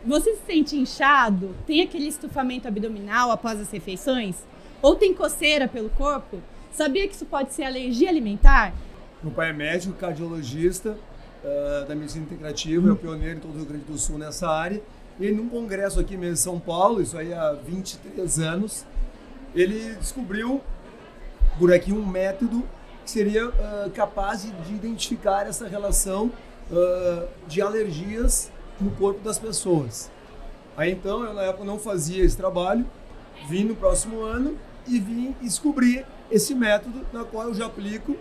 Você se sente inchado? Tem aquele estufamento abdominal após as refeições? Ou tem coceira pelo corpo? Sabia que isso pode ser alergia alimentar? Meu pai é médico, cardiologista da medicina integrativa, é o pioneiro em todo o Rio Grande do Sul nessa área. E num congresso aqui mesmo em São Paulo, isso aí há 23 anos, ele descobriu por aqui um método que seria capaz de identificar essa relação de alergias no corpo das pessoas. Aí então, eu na época não fazia esse trabalho, vim no próximo ano e vim descobrir esse método, na qual eu já aplico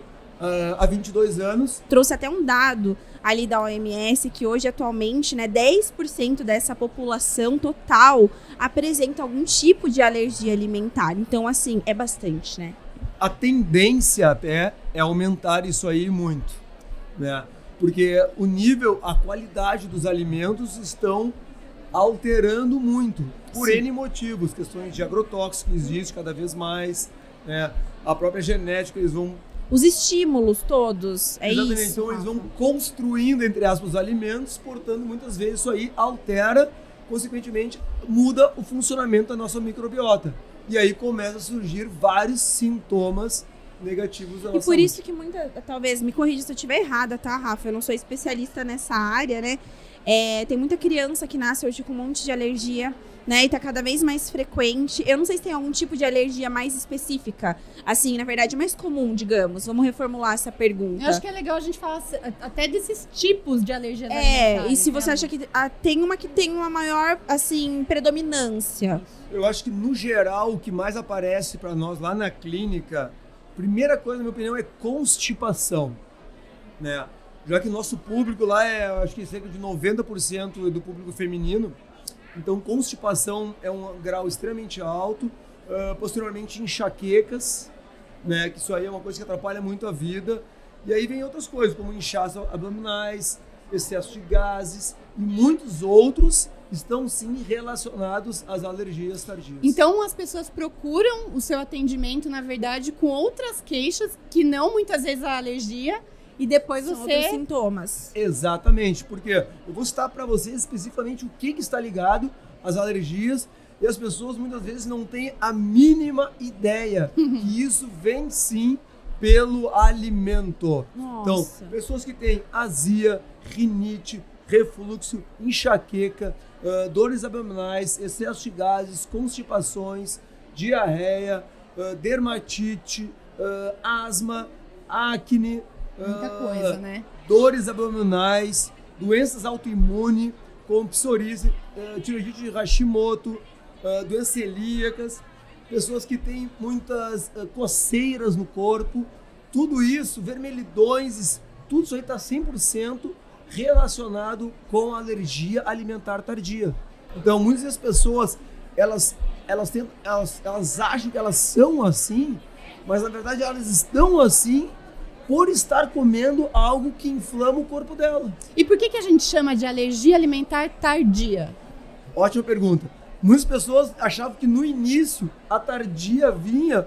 há 22 anos. Trouxe até um dado ali da OMS que hoje, atualmente, né, 10% dessa população total apresenta algum tipo de alergia alimentar. Então, assim, é bastante, né? A tendência até é aumentar isso aí muito, né? Porque o nível, a qualidade dos alimentos estão alterando muito, por N motivos, questões de agrotóxicos que existem cada vez mais, né? A própria genética, eles vão... Os estímulos todos, é Exatamente, isso. então eles vão construindo, entre aspas, os alimentos, portanto, muitas vezes isso aí altera, consequentemente, muda o funcionamento da nossa microbiota. E aí começa a surgir vários sintomas negativos da nossa E por isso que talvez, me corrija se eu estiver errada, tá, Rafa? Eu não sou especialista nessa área, né? Tem muita criança que nasce hoje com um monte de alergia, né? E tá cada vez mais frequente. Eu não sei se tem algum tipo de alergia mais específica, assim, na verdade, mais comum, digamos. Vamos reformular essa pergunta. Eu acho que é legal a gente falar até desses tipos de alergia alimentar. E se você acha que tem uma que tem uma maior, assim, predominância. Eu acho que, no geral, o que mais aparece para nós lá na clínica, primeira coisa, na minha opinião, é constipação, né? Já que nosso público lá acho que cerca de 90% do público feminino, então constipação é um grau extremamente alto, posteriormente enxaquecas, né? Que isso aí é uma coisa que atrapalha muito a vida, e aí vem outras coisas, como inchaços abdominais, excesso de gases, e muitos outros estão sim relacionados às alergias tardias. Então as pessoas procuram o seu atendimento, na verdade, com outras queixas, que não muitas vezes a alergia, e depois São você... outros sintomas. Exatamente, porque eu vou citar para vocês especificamente o que está ligado às alergias, e as pessoas muitas vezes não têm a mínima ideia que isso vem sim pelo alimento. Nossa. Então, pessoas que têm azia, rinite, refluxo, enxaqueca, dores abdominais, excesso de gases, constipações, diarreia, dermatite, asma, acne, Muita coisa, né? dores abdominais, doenças autoimunes, como psoríase, tireoidite de Hashimoto, doenças celíacas, pessoas que têm muitas coceiras no corpo, tudo isso, vermelhidões, tudo isso aí está 100% relacionado com a alergia alimentar tardia. Então, muitas das pessoas, elas acham que elas são assim, mas na verdade elas estão assim por estar comendo algo que inflama o corpo dela. E por que a gente chama de alergia alimentar tardia? Ótima pergunta. Muitas pessoas achavam que no início a tardia vinha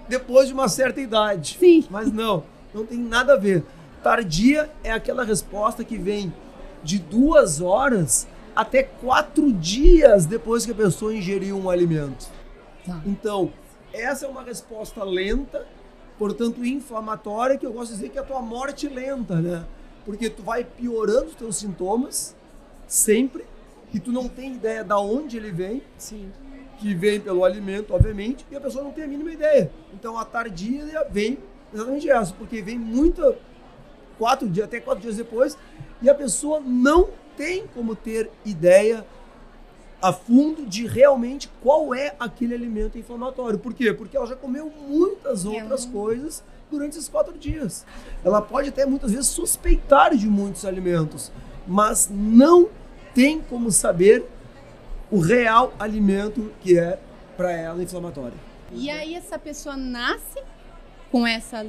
depois de uma certa idade. Sim. Mas não tem nada a ver. Tardia é aquela resposta que vem de 2 horas até 4 dias depois que a pessoa ingeriu um alimento. Tá. Então, essa é uma resposta lenta, portanto inflamatória, que eu gosto de dizer que é a tua morte lenta, né? Porque tu vai piorando os teus sintomas sempre, e tu não tem ideia de onde ele vem. Sim. Que vem pelo alimento, obviamente, e a pessoa não tem a mínima ideia. Então a tardia vem exatamente essa, porque vem até 4 dias depois, e a pessoa não tem como ter ideia a fundo de realmente qual é aquele alimento inflamatório. Por quê? Porque ela já comeu muitas outras coisas durante esses 4 dias. Ela pode até muitas vezes suspeitar de muitos alimentos, mas não tem como saber o real alimento que é para ela inflamatório. E aí essa pessoa nasce com essa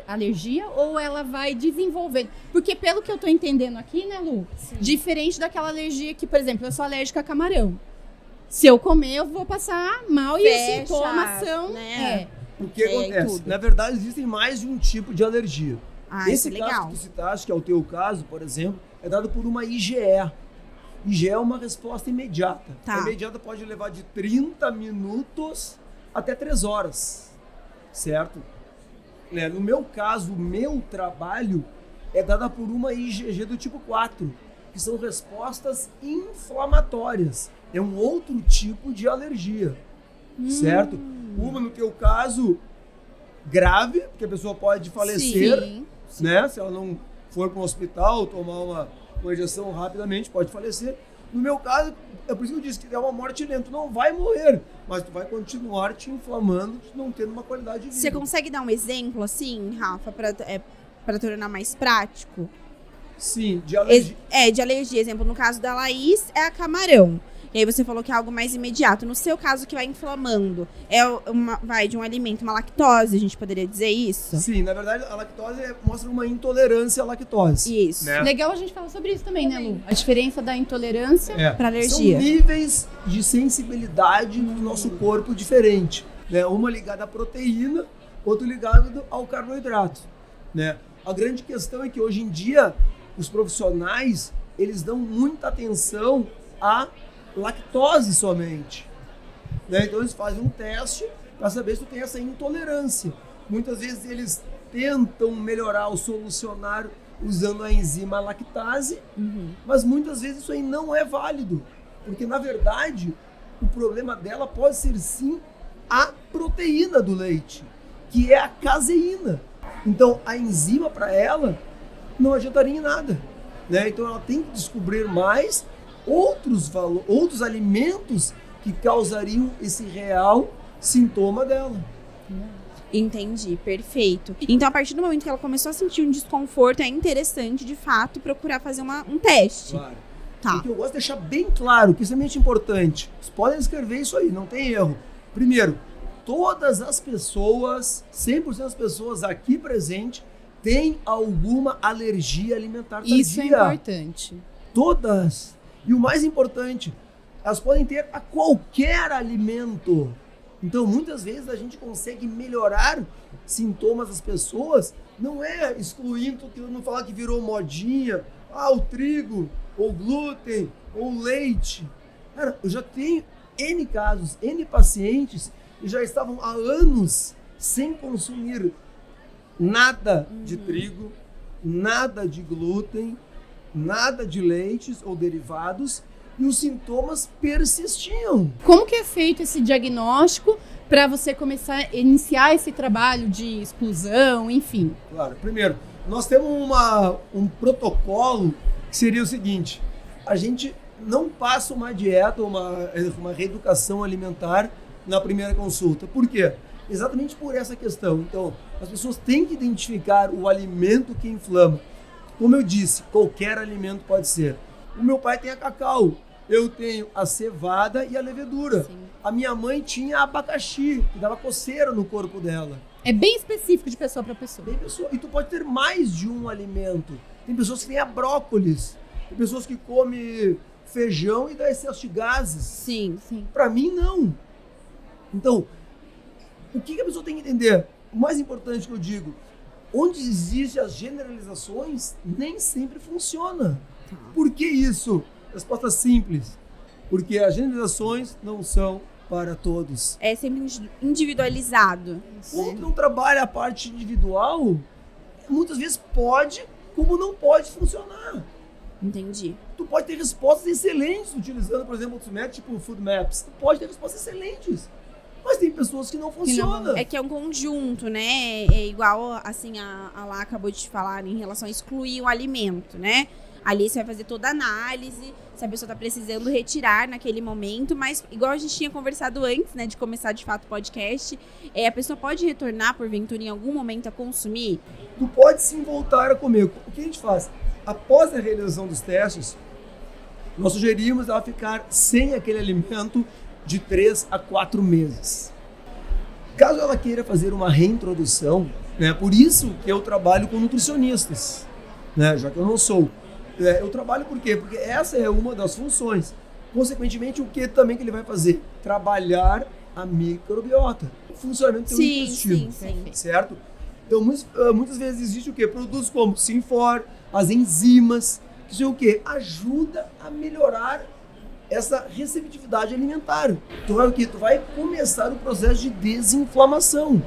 alergia ou ela vai desenvolvendo? Porque pelo que eu tô entendendo aqui, né, Lu? Sim. Diferente daquela alergia que, por exemplo, eu sou alérgica a camarão. Se eu comer, eu vou passar mal e os sintomas são... né? O que acontece? Na verdade, existem mais de um tipo de alergia. Esse caso que tu citaste, que é o teu caso, por exemplo, é dado por uma IgE. e já é uma resposta imediata. Tá. A imediata pode levar de 30 minutos até 3 horas, certo? No meu caso, o meu trabalho é dada por uma IgG do tipo 4, que são respostas inflamatórias. É um outro tipo de alergia, certo? Uma, no teu caso, grave, porque a pessoa pode falecer, Sim. né? Se ela não for para um hospital, tomar uma injeção rapidamente, pode falecer. No meu caso, é por isso que eu disse que é uma morte lenta. Tu não vai morrer, mas tu vai continuar te inflamando, não tendo uma qualidade de vida. Você consegue dar um exemplo, assim, Rafa, para tornar mais prático? Sim, de alergia. De alergia. Exemplo, no caso da Laís, é a camarão. E aí você falou que é algo mais imediato. No seu caso, que vai inflamando, vai de um alimento, uma lactose, a gente poderia dizer isso? Sim, na verdade, a lactose mostra uma intolerância à lactose. Isso. Né? Legal a gente falar sobre isso também, né, Lu? A diferença da intolerância para alergia. São níveis de sensibilidade no nosso corpo diferente. Né? Uma ligada à proteína, outra ligada ao carboidrato. Né? A grande questão é que hoje em dia os profissionais eles dão muita atenção à lactose somente. Né? Então eles fazem um teste para saber se tu tem essa intolerância. Muitas vezes eles tentam melhorar ou solucionar usando a enzima lactase, mas muitas vezes isso aí não é válido, porque na verdade o problema dela pode ser sim a proteína do leite, que é a caseína. Então a enzima para ela não adiantaria em nada, né? Então ela tem que descobrir mais outros alimentos que causariam esse real sintoma dela. Entendi, perfeito. Então, a partir do momento que ela começou a sentir um desconforto, é interessante, de fato, procurar fazer um teste. Claro. Tá. Porque eu gosto de deixar bem claro que isso é muito importante. Vocês podem escrever isso aí, não tem erro. Primeiro, todas as pessoas, 100% das pessoas aqui presentes, têm alguma alergia alimentar tardia. Isso é importante. Todas. E o mais importante, elas podem ter a qualquer alimento. Então, muitas vezes a gente consegue melhorar sintomas das pessoas, não é excluindo, não falar que virou modinha, o trigo, ou glúten, ou leite. Cara, eu já tenho N casos, N pacientes que já estavam há anos sem consumir nada de trigo, nada de glúten, nada de leites ou derivados, e os sintomas persistiam. Como que é feito esse diagnóstico para você começar a iniciar esse trabalho de exclusão, enfim? Claro, primeiro, nós temos um protocolo que seria o seguinte: a gente não passa uma dieta, uma reeducação alimentar na primeira consulta. Por quê? Exatamente por essa questão. Então, as pessoas têm que identificar o alimento que inflama. Como eu disse, qualquer alimento pode ser. O meu pai tem a cacau, eu tenho a cevada e a levedura. Sim. A minha mãe tinha abacaxi, que dava coceira no corpo dela. É bem específico de pessoa para pessoa. E tu pode ter mais de um alimento. Tem pessoas que têm a brócolis, tem pessoas que comem feijão e dá excesso de gases. Sim. Para mim, não. Então, o que a pessoa tem que entender? O mais importante que eu digo, onde existem as generalizações, nem sempre funciona. Por que isso? Resposta simples. Porque as generalizações não são para todos. É sempre individualizado. Quando tu não trabalha a parte individual, muitas vezes pode, como não pode funcionar. Entendi. Tu pode ter respostas excelentes utilizando, por exemplo, outros métodos, tipo Food Maps. Tu pode ter respostas excelentes. Mas tem pessoas que não funcionam. É que é um conjunto, né? É igual, assim, a Lá acabou de te falar em relação a excluir o alimento, né? Ali você vai fazer toda a análise, se a pessoa tá precisando retirar naquele momento, mas igual a gente tinha conversado antes, né, de começar de fato o podcast, a pessoa pode retornar, porventura, em algum momento a consumir? Tu pode sim voltar a comer. O que a gente faz? Após a realização dos testes, nós sugerimos ela ficar sem aquele alimento de 3 a 4 meses. Caso ela queira fazer uma reintrodução, né, por isso que eu trabalho com nutricionistas, né, já que eu não sou. Eu trabalho por quê? Porque essa é uma das funções. Consequentemente, o que também que ele vai fazer? Trabalhar a microbiota, o funcionamento do teu intestino, certo? Então, muitas vezes existe o quê? Produtos como Sinfor, as enzimas, Isso é o quê? Ajuda a melhorar essa receptividade alimentar. Tu vai o quê? Tu vai começar o processo de desinflamação.